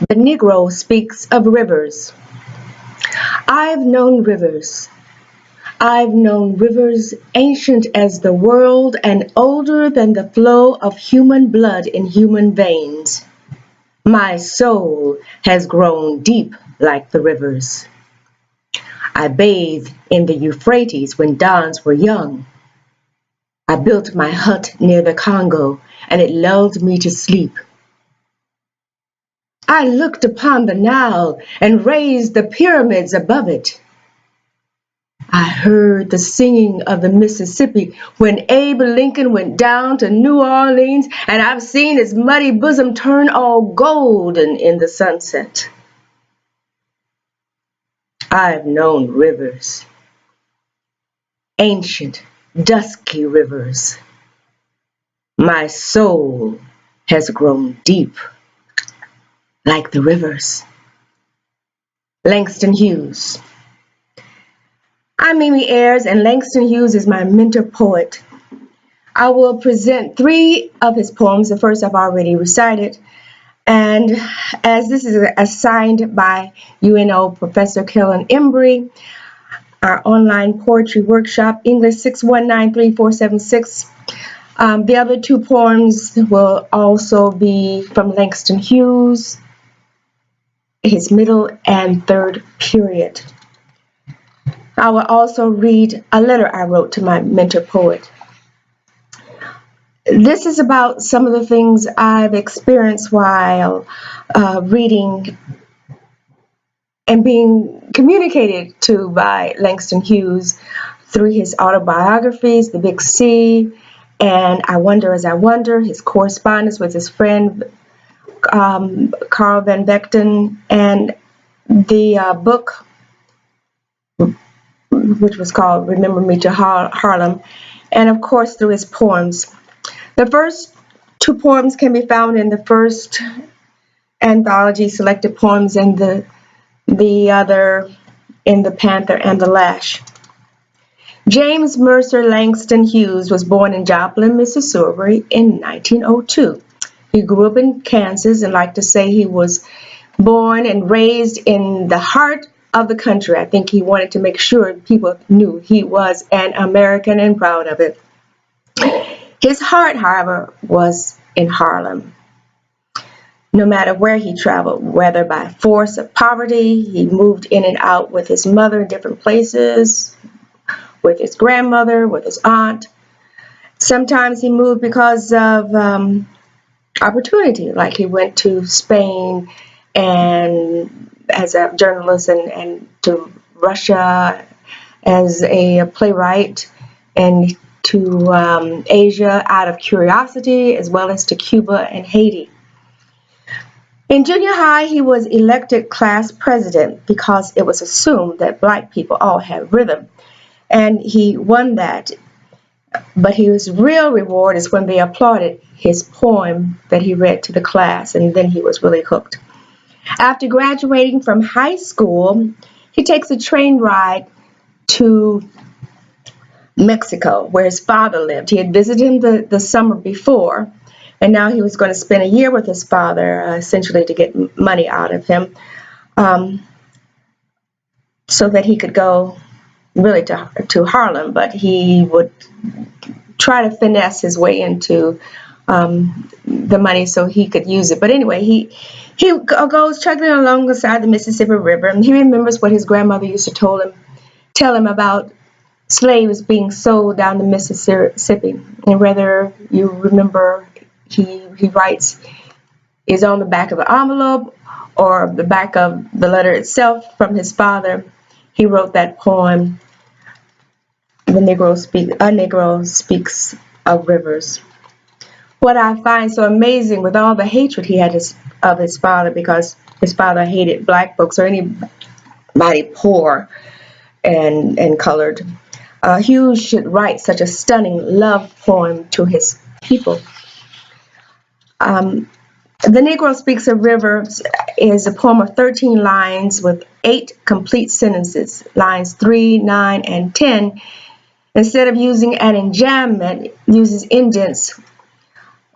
The Negro speaks of rivers. I've known rivers. I've known rivers ancient as the world and older than the flow of human blood in human veins. My soul has grown deep like the rivers. I bathed in the Euphrates when dawns were young. I built my hut near the Congo, and it lulled me to sleep. I looked upon the Nile and raised the pyramids above it. I heard the singing of the Mississippi when Abe Lincoln went down to New Orleans, and I've seen its muddy bosom turn all golden in the sunset. I've known rivers, ancient, dusky rivers. My soul has grown deep like the rivers. Langston Hughes. I'm Mimi Ayers, and Langston Hughes is my mentor poet. I will present 3 of his poems. The first I've already recited, and as this is assigned by UNO Professor Kellen Embry, our online poetry workshop, English 6193476. The other 2 poems will also be from Langston Hughes, his middle and third period. I will also read a letter I wrote to my mentor poet. This is about some of the things I've experienced while reading and being communicated to by Langston Hughes through his autobiographies, The Big C, and I Wonder as I Wonder, his correspondence with his friend Carl Van Vechten, and the book which was called Remember Me to Harlem, and of course through his poems. The first 2 poems can be found in the first anthology, Selected Poems, and the other in The Panther and the Lash. James Mercer Langston Hughes was born in Joplin, Mississippi in 1902. He grew up in Kansas and liked to say he was born and raised in the heart of the country. I think he wanted to make sure people knew he was an American and proud of it. His heart, however, was in Harlem. No matter where he traveled, whether by force of poverty, he moved in and out with his mother in different places, with his grandmother, with his aunt. Sometimes he moved because of opportunity, like he went to Spain and as a journalist, and to Russia as a playwright, and to Asia out of curiosity, as well as to Cuba and Haiti. In junior high, he was elected class president because it was assumed that black people all had rhythm, and he won that. But his real reward is when they applauded his poem that he read to the class, and then he was really hooked. After graduating from high school, he takes a train ride to Mexico, where his father lived. He had visited him the summer before, and now he was going to spend a year with his father, essentially to get money out of him, so that he could go really to Harlem, but he would try to finesse his way into the money so he could use it. But anyway, he goes chugging along the side of the Mississippi River, and he remembers what his grandmother used to tell him about slaves being sold down the Mississippi. And whether you remember, he writes, is on the back of the envelope or the back of the letter itself from his father, he wrote that poem, A Negro Speaks of Rivers. What I find so amazing with all the hatred he had of his father, because his father hated black folks or anybody poor and colored, Hughes should write such a stunning love poem to his people. The Negro Speaks of Rivers is a poem of 13 lines with 8 complete sentences. Lines 3, 9, and 10, instead of using an enjambment, uses indents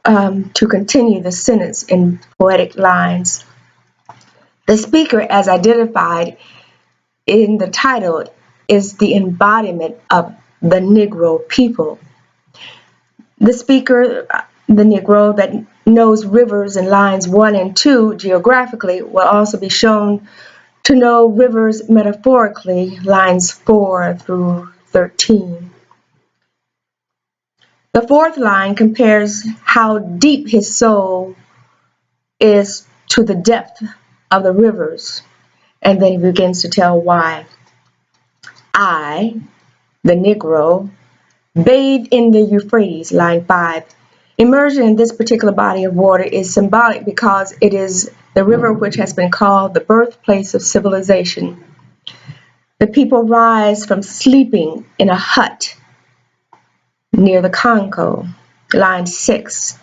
to continue the sentence in poetic lines. The speaker, as identified in the title, is the embodiment of the Negro people. The speaker, the Negro that knows rivers in lines 1 and 2 geographically, will also be shown to know rivers metaphorically, lines 4 through 13. The fourth line compares how deep his soul is to the depth of the rivers, and then he begins to tell why. I, the Negro, bathe in the Euphrates, line 5. Immersion in this particular body of water is symbolic because it is the river which has been called the birthplace of civilization. The people rise from sleeping in a hut near the Congo, line 6.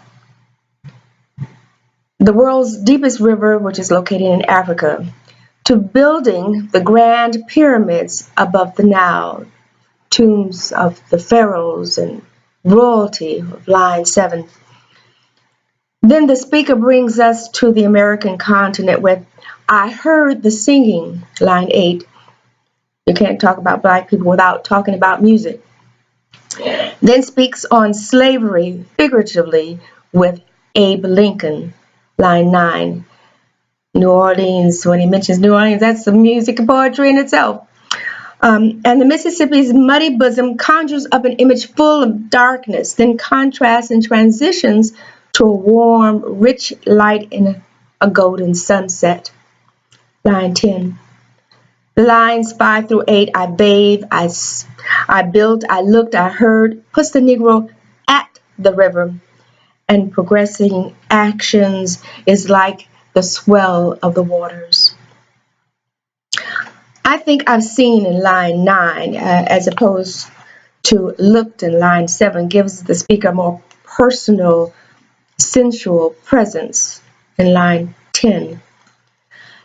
The world's deepest river, which is located in Africa, to building the grand pyramids above the Nile, tombs of the pharaohs and royalty, of line 7. Then the speaker brings us to the American continent with I heard the singing, line 8. You can't talk about black people without talking about music. Then speaks on slavery figuratively with Abe Lincoln, line 9. New Orleans, when he mentions New Orleans, that's some music and poetry in itself. And the Mississippi's muddy bosom conjures up an image full of darkness, then contrasts and transitions to a warm, rich light in a golden sunset. Line 10. Lines 5 through 8, I bathe, I built, I looked, I heard, puts the Negro at the river, and progressing actions is like the swell of the waters. I think I've seen in line 9, as opposed to looked in line 7, gives the speaker a more personal, sensual presence in line 10.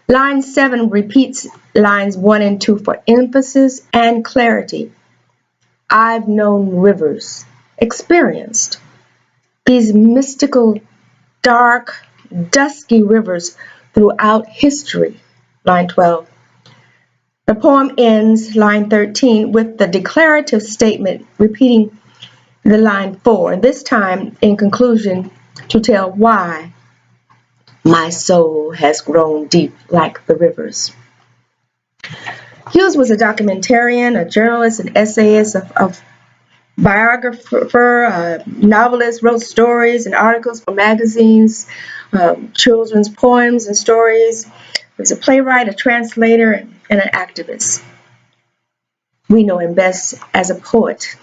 Line 7 repeats lines 1 and 2 for emphasis and clarity. I've known rivers, experienced these mystical, dark, dusky rivers throughout history, line 12. The poem ends, line 13, with the declarative statement repeating the line 4, this time in conclusion to tell why my soul has grown deep like the rivers. Hughes was a documentarian, a journalist, an essayist, a biographer, a novelist, wrote stories and articles for magazines, children's poems and stories. He was a playwright, a translator, and an activist. We know him best as a poet.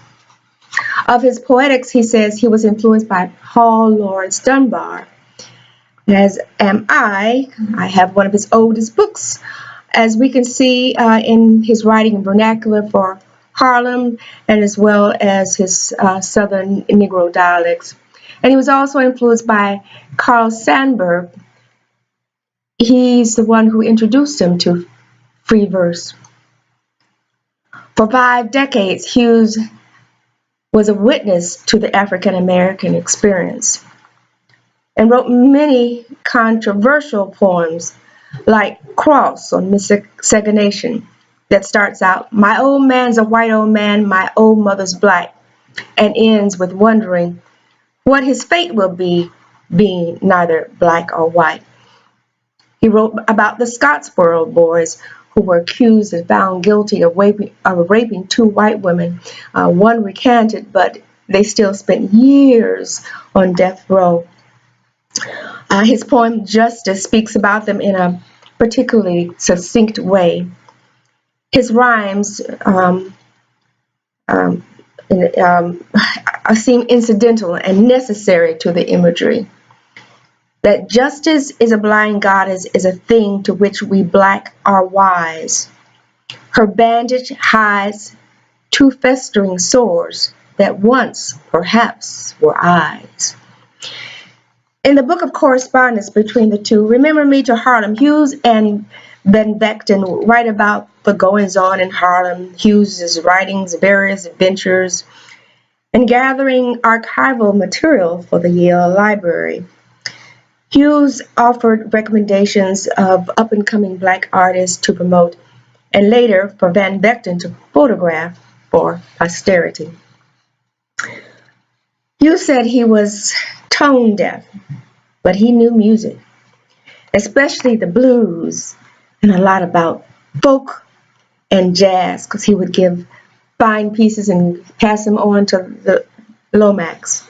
Of his poetics, he says he was influenced by Paul Laurence Dunbar, as am I. I have one of his oldest books, as we can see in his writing in vernacular for Harlem, and as well as his Southern Negro dialects. And he was also influenced by Carl Sandburg. He's the one who introduced him to free verse. For 5 decades, Hughes was a witness to the African American experience and wrote many controversial poems like Cross on Miscegenation that starts out, my old man's a white old man, my old mother's black, and ends with wondering what his fate will be, being neither black or white. He wrote about the Scottsboro boys who were accused and found guilty of raping 2 white women. One recanted, but they still spent years on death row. His poem Justice speaks about them in a particularly succinct way. His rhymes seem incidental and necessary to the imagery. That justice is a blind goddess is a thing to which we black are wise. Her bandage hides 2 festering sores that once perhaps were eyes. In the book of correspondence between the two, Remember Me to Harlem, Hughes and Van Vechten write about the goings-on in Harlem, Hughes' writings, various adventures, and gathering archival material for the Yale Library. Hughes offered recommendations of up-and-coming black artists to promote, and later for Van Vechten to photograph for posterity. Hughes said he was tone deaf, but he knew music, especially the blues, and a lot about folk and jazz, because he would give fine pieces and pass them on to the Lomax.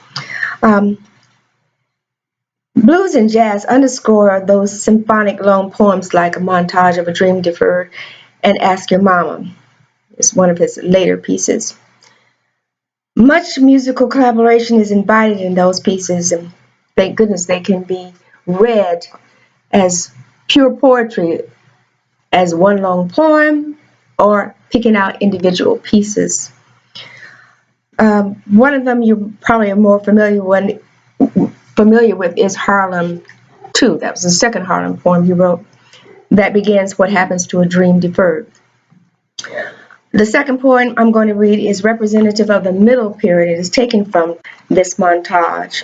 Blues and jazz underscore those symphonic long poems like A Montage of a Dream Deferred and Ask Your Mama. It's one of his later pieces. Much musical collaboration is invited in those pieces, and thank goodness they can be read as pure poetry, as one long poem, or picking out individual pieces. One of them you probably are more familiar with is Harlem 2. That was the second Harlem poem he wrote. That begins, What Happens to a Dream Deferred. The second poem I'm going to read is representative of the middle period. It is taken from this montage.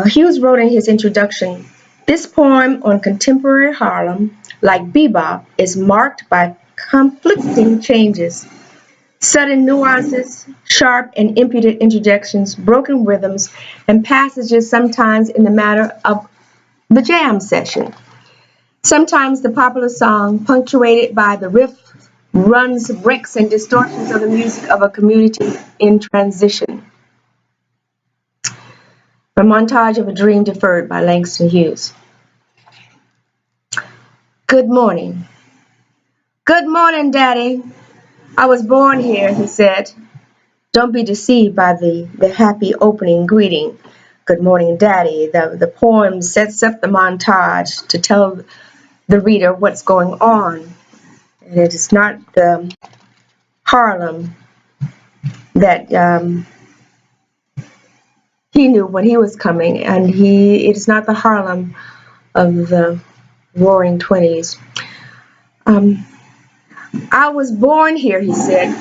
Hughes wrote in his introduction, this poem on contemporary Harlem, like bebop, is marked by conflicting changes, sudden nuances, sharp and impudent interjections, broken rhythms, and passages sometimes in the matter of the jam session. Sometimes the popular song, punctuated by the riff, runs, breaks, and distortions of the music of a community in transition. A Montage of a Dream Deferred by Langston Hughes. Good morning. Good morning, Daddy. I was born here, he said. Don't be deceived by the happy opening greeting. Good morning, Daddy. The poem sets up the montage to tell the reader what's going on. And it is not the Harlem that he knew when he was coming, and it is not the Harlem of the Roaring '20s. I was born here, he said.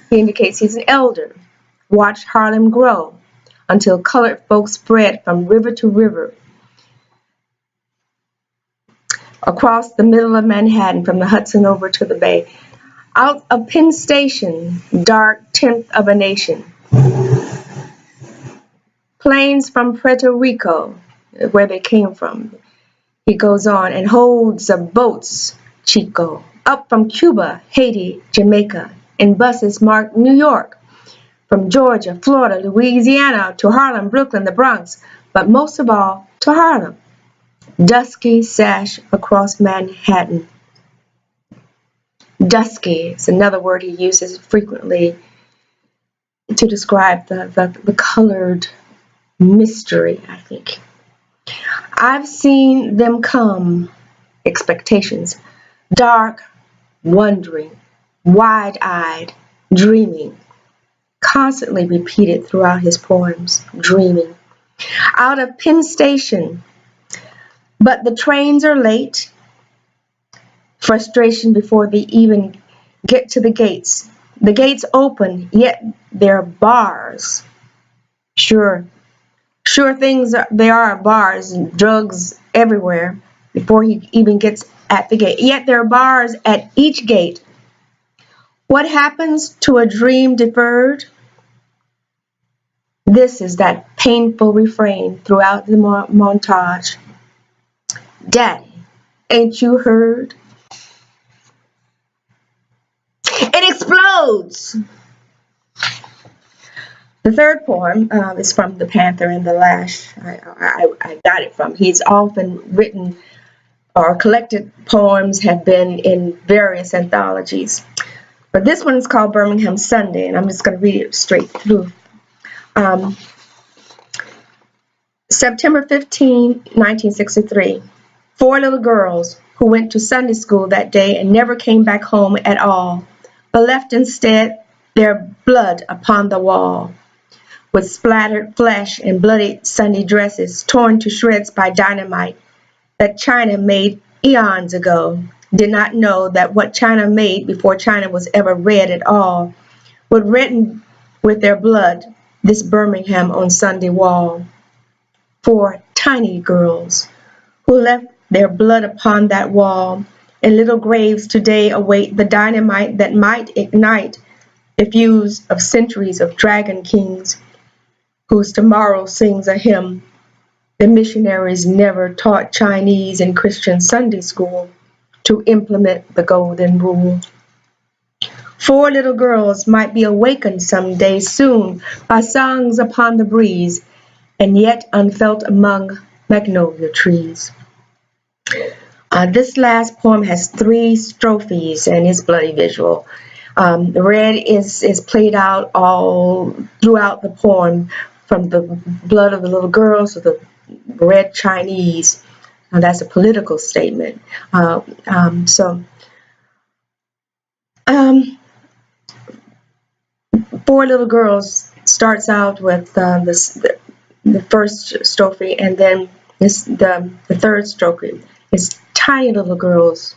He indicates he's an elder. Watched Harlem grow until colored folks spread from river to river. Across the middle of Manhattan, from the Hudson over to the Bay. Out of Penn Station, dark tenth of a nation. Planes from Puerto Rico, where they came from. He goes on, and holds of boats, Chico. Up from Cuba, Haiti, Jamaica, in buses marked New York. From Georgia, Florida, Louisiana, to Harlem, Brooklyn, the Bronx, but most of all, to Harlem. Dusky sash across Manhattan. Dusky is another word he uses frequently to describe the colored mystery, I think. I've seen them come, expectations, dark, wondering, wide-eyed, dreaming, constantly repeated throughout his poems, dreaming. Out of Penn Station, but the trains are late. Frustration before they even get to the gates. The gates open, yet there are bars. Sure things, there are bars and drugs everywhere before he even gets at the gate. Yet there are bars at each gate. What happens to a dream deferred? This is that painful refrain throughout the montage. Daddy, ain't you heard? It explodes! The third poem is from The Panther and the Lash. I got it from. He's often written or collected poems have been in various anthologies. But this one is called Birmingham Sunday, and I'm just going to read it straight through. September 15, 1963. 4 little girls who went to Sunday school that day and never came back home at all, but left instead their blood upon the wall, with splattered flesh and bloody Sunday dresses torn to shreds by dynamite that China made eons ago. Did not know that what China made before China was ever red at all would redden with their blood this Birmingham on Sunday wall. 4 tiny girls who left their blood upon that wall, and little graves today await the dynamite that might ignite the fuse of centuries of dragon kings, whose tomorrow sings a hymn the missionaries never taught Chinese in Christian Sunday school to implement the golden rule. 4 little girls might be awakened some day soon by songs upon the breeze, and yet unfelt among magnolia trees. This last poem has 3 strophes and is bloody visual. The red is played out all throughout the poem, from the blood of the little girls to the red Chinese. That's a political statement. Four Little Girls starts out with the first strophe, and then the third strophe is tiny little girls.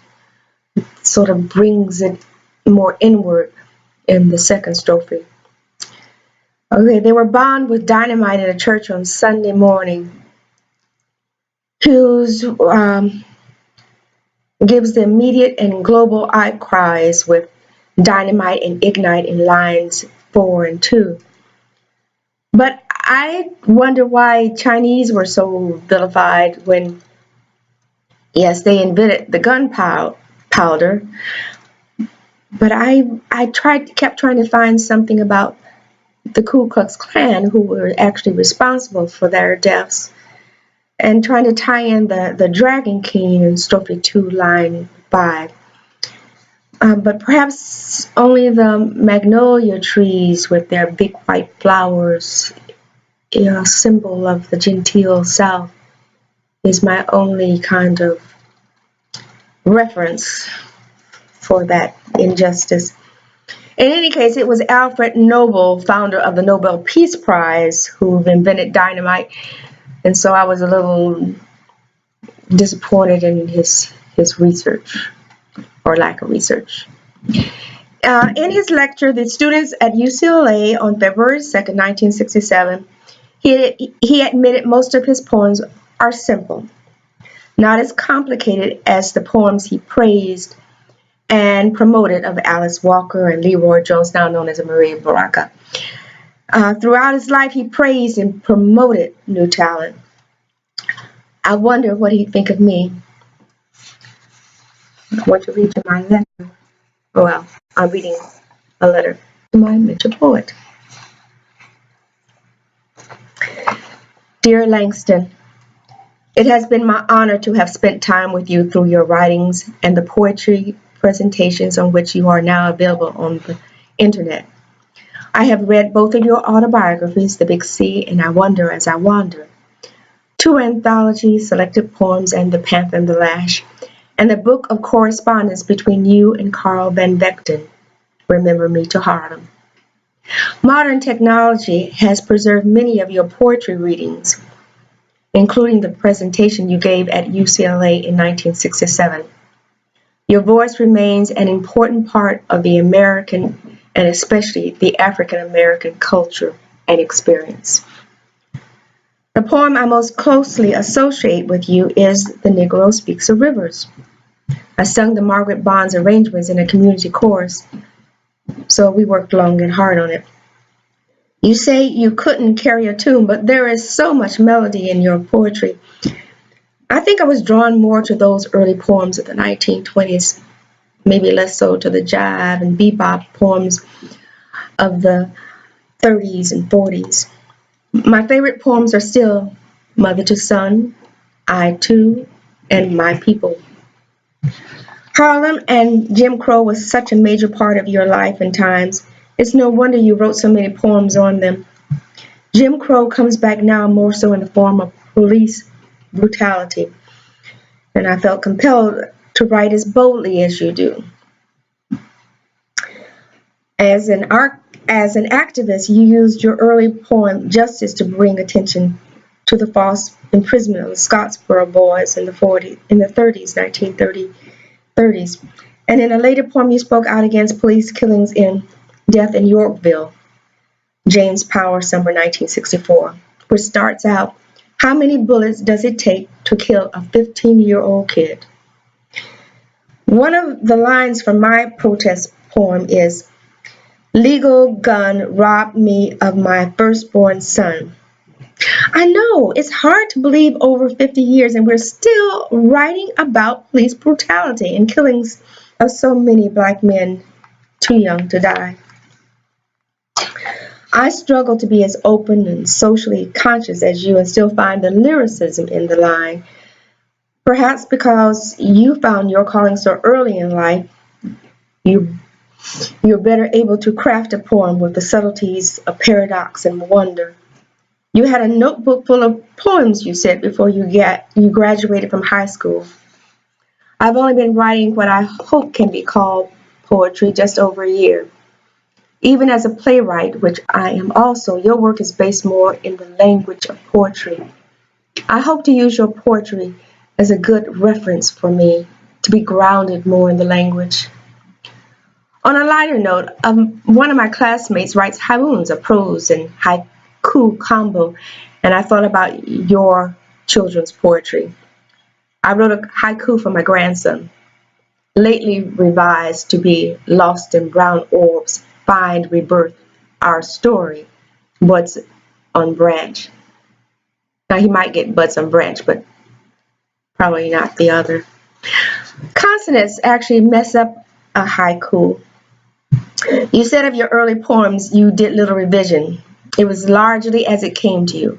It sort of brings it more inward in the second strophe. Okay, they were bound with dynamite in a church on Sunday morning. Hughes gives the immediate and global outcries with dynamite and ignite in lines 4 and 2. But I wonder why Chinese were so vilified when, yes, they invented the gunpowder. But I kept trying to find something about the Ku Klux Klan, who were actually responsible for their deaths, and trying to tie in the Dragon King in strophe 2, line 5. But perhaps only the magnolia trees with their big white flowers, a symbol of the genteel South, is my only kind of reference for that injustice. In any case, it was Alfred Nobel, founder of the Nobel Peace Prize, who invented dynamite, and so I was a little disappointed in his research, or lack of research. In his lecture, The Students at UCLA on February 2nd, 1967, he admitted most of his poems are simple, not as complicated as the poems he praised and promoted of Alice Walker and Leroy Jones, now known as Maria Baraka. Throughout his life, he praised and promoted new talent. I wonder what he'd think of me. I want to read you my letter. Well, I'm reading a letter to my mentor poet. Dear Langston, it has been my honor to have spent time with you through your writings and the poetry presentations on which you are now available on the internet. I have read both of your autobiographies, The Big Sea and I Wonder as I Wander, 2 anthologies, Selected Poems, and The Panther and the Lash, and the book of correspondence between you and Carl Van Vechten, Remember Me to Harlem. Modern technology has preserved many of your poetry readings, including the presentation you gave at UCLA in 1967. Your voice remains an important part of the American and especially the African American culture and experience. The poem I most closely associate with you is The Negro Speaks of Rivers. I sung the Margaret Bonds arrangements in a community chorus, so we worked long and hard on it. You say you couldn't carry a tune, but there is so much melody in your poetry. I think I was drawn more to those early poems of the 1920s, maybe less so to the jive and bebop poems of the 30s and 40s. My favorite poems are still Mother to Son, I Too, and My People. Harlem and Jim Crow was such a major part of your life and times. It's no wonder you wrote so many poems on them. Jim Crow comes back now more so in the form of police brutality, and I felt compelled to write as boldly as you do. As an activist, you used your early poem Justice to bring attention to the false imprisonment of the Scottsboro boys in the 1930s. And in a later poem, you spoke out against police killings in Death in Yorkville, James Power, summer 1964, which starts out, How many bullets does it take to kill a 15-year-old kid? One of the lines from my protest poem is, "Legal gun robbed me of my firstborn son." I know, it's hard to believe over 50 years and we're still writing about police brutality and killings of so many black men too young to die. I struggle to be as open and socially conscious as you and still find the lyricism in the line. Perhaps because you found your calling so early in life, you're better able to craft a poem with the subtleties of paradox and wonder. You had a notebook full of poems, you said, before you graduated from high school. I've only been writing what I hope can be called poetry just over a year. Even as a playwright, which I am also, your work is based more in the language of poetry. I hope to use your poetry as a good reference for me to be grounded more in the language. On a lighter note, one of my classmates writes haikus, a prose and haiku combo, and I thought about your children's poetry. I wrote a haiku for my grandson, lately revised to be "Lost in brown orbs, find rebirth, our story, buds on branch." Now he might get buds on branch, but probably not the other. Consonants actually mess up a haiku. You said of your early poems you did little revision. It was largely as it came to you.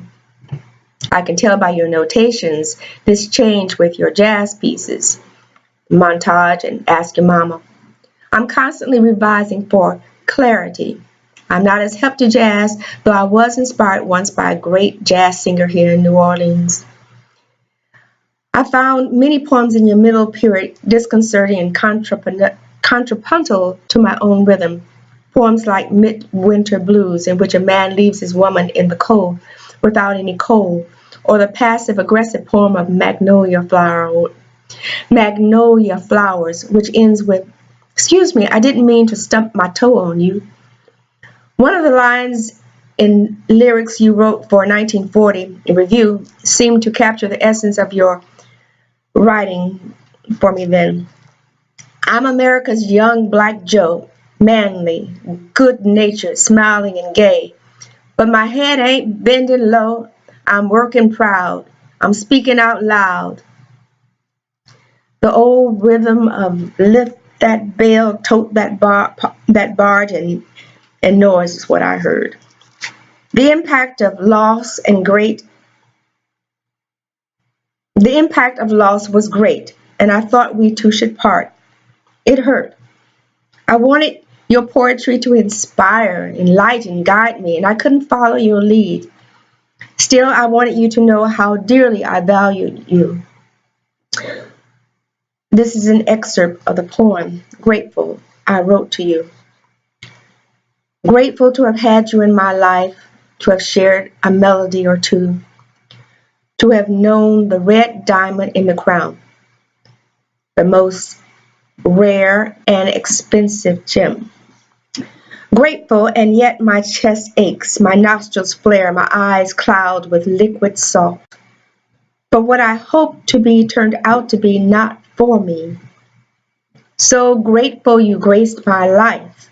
I can tell by your notations this changed with your jazz pieces, Montage and Ask Your Mama. I'm constantly revising for clarity. I'm not as hip to jazz, though I was inspired once by a great jazz singer here in New Orleans. I found many poems in your middle period disconcerting and contrapuntal to my own rhythm. Poems like Midwinter Blues, in which a man leaves his woman in the cold without any coal, or the passive-aggressive poem of Magnolia Flowers, which ends with, "Excuse me, I didn't mean to stump my toe on you." One of the lines in lyrics you wrote for 1940 review seemed to capture the essence of your writing for me then. "I'm America's young black Joe, manly, good-natured, smiling and gay. But my head ain't bending low, I'm working proud, I'm speaking out loud." The old rhythm of lift that bell, tote that barge, and noise is what I heard. The impact of loss was great, and I thought we two should part. It hurt. I wanted your poetry to inspire, enlighten, guide me, and I couldn't follow your lead. Still, I wanted you to know how dearly I valued you. This is an excerpt of the poem, Grateful, I wrote to you. Grateful to have had you in my life, to have shared a melody or two, to have known the red diamond in the crown, the most rare and expensive gem. Grateful, and yet my chest aches, my nostrils flare, my eyes cloud with liquid salt. For what I hoped to be turned out to be not for me. So grateful you graced my life,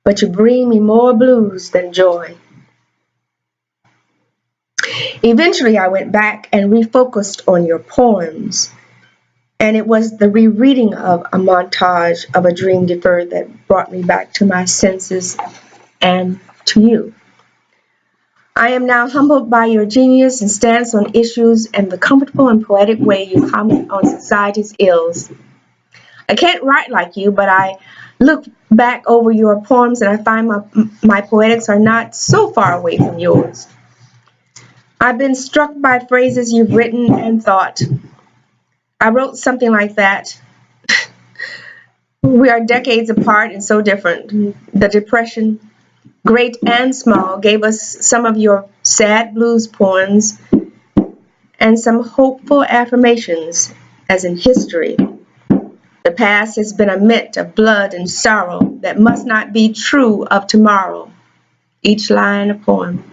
but you bring me more blues than joy. Eventually I went back and refocused on your poems, and it was the rereading of A Montage of a Dream Deferred that brought me back to my senses and to you. I am now humbled by your genius and stance on issues and the comfortable and poetic way you comment on society's ills. I can't write like you, but I look back over your poems and I find my poetics are not so far away from yours. I've been struck by phrases you've written and thought. I wrote something like that. We are decades apart and so different. The Depression, great and small, gave us some of your sad blues poems and some hopeful affirmations, as in history. The past has been a mint of blood and sorrow that must not be true of tomorrow. Each line a poem.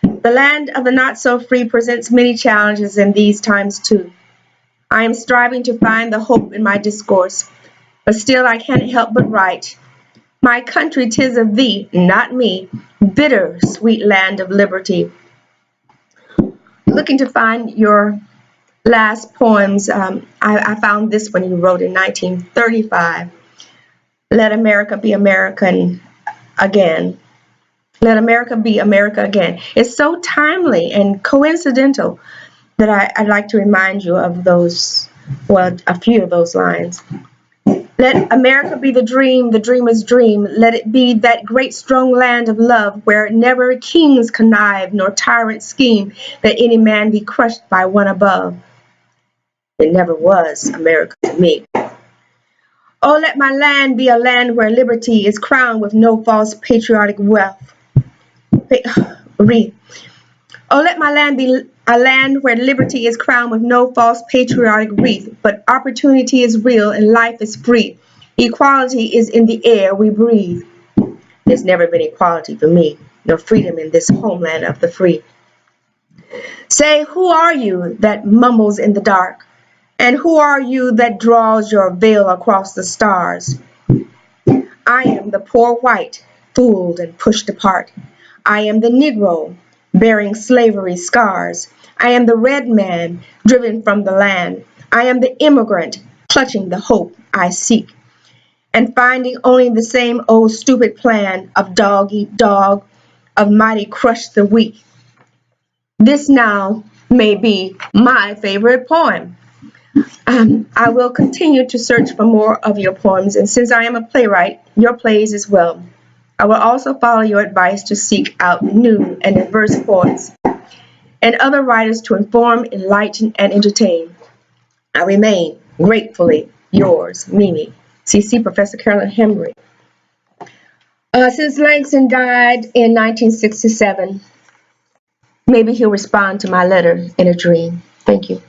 The The land of the not-so-free presents many challenges in these times too. I am striving to find the hope in my discourse, but still I can't help but write. My country, 'tis of thee, not me, bitter, sweet land of liberty. Looking to find your last poems, I found this one you wrote in 1935. Let America be American again. Let America be America again. It's so timely and coincidental that I'd like to remind you of those, well, a few of those lines. Let America be the dreamer's dream. Let it be that great strong land of love where never kings connive nor tyrants scheme that any man be crushed by one above. It never was America to me. Oh, let my land be a land where liberty is crowned with no false patriotic wreath. Oh, let my land be a land where liberty is crowned with no false patriotic wreath, but opportunity is real and life is free. Equality is in the air we breathe. There's never been equality for me, nor freedom in this homeland of the free. Say, who are you that mumbles in the dark? And who are you that draws your veil across the stars? I am the poor white, fooled and pushed apart. I am the Negro, bearing slavery scars. I am the red man, driven from the land. I am the immigrant, clutching the hope I seek, and finding only the same old stupid plan of dog eat dog, of mighty crush the weak. This now may be my favorite poem. I will continue to search for more of your poems, and since I am a playwright, your plays as well. I will also follow your advice to seek out new and diverse poets and other writers to inform, enlighten, and entertain. I remain gratefully yours, Mimi. CC Professor Carolyn Henry. Since Langston died in 1967, maybe he'll respond to my letter in a dream. Thank you.